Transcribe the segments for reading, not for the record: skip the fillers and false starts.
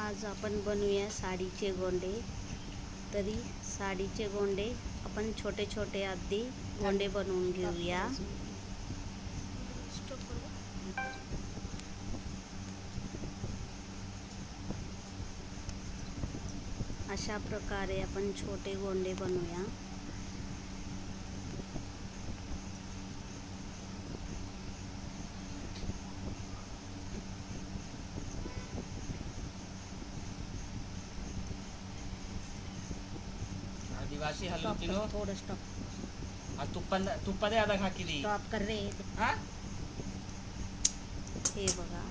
आज आपण बनवूया साडीचे गोंडे। तरी साडीचे गोंडे आपण छोटे छोटे आधी गोंडे बनवून घेऊया। अशा प्रकारे आपण छोटे गोंडे बनवूया। आदिवासी हलुतिनो थोड़ा स्टॉप तुप्पदे आता हाकिदी स्टॉप कर रे। हा हे बघा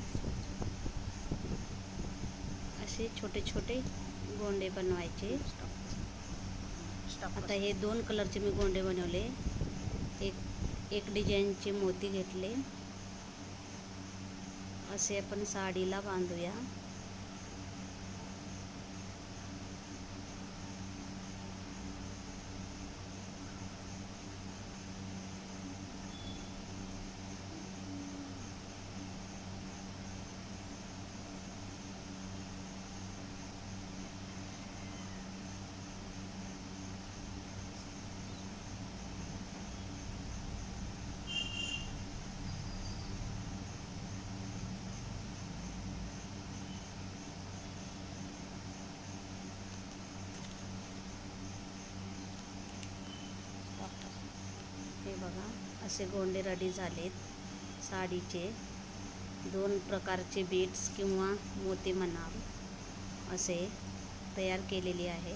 असे छोटे छोटे गोंडे बनवायचे। आता हे 2 कलरचे मी गोंडे बनवले। एक डिझाईनचे मोती घेतले। असे आपण साडीला बांधूया। हे बघा असे गोंडे रेडी झालेत। साडीचे 2 प्रकारचे बीड्स किंवा मोती म्हणा असे तयार केलेले आहे।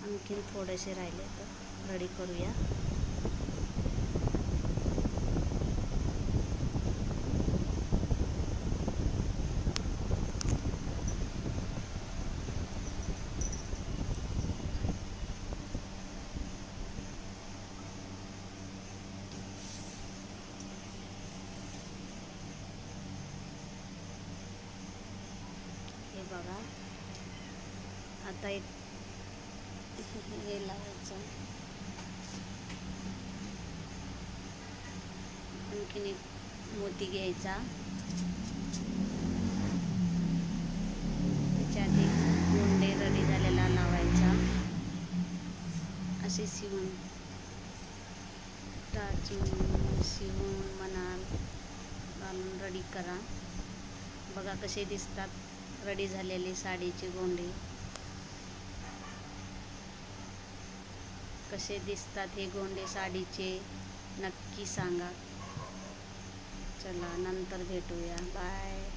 आणखीन थोडेसे राहिले तर रेडी करूया। हे बघा आता एक हे लावायचं। आणखीन एक मोती घ्यायचा। त्याच्यात एक गोंडे रेडी झालेला लावायचा। असे शिवून टाचून शिवून मनाल घालून रेडी करा। बघा कसे दिसतात रेडी झालेले साडीचे गोंडे। कसे दिसतात हे गोंडे साडीचे नक्की सांगा। चला नंतर भेटूया। बाय।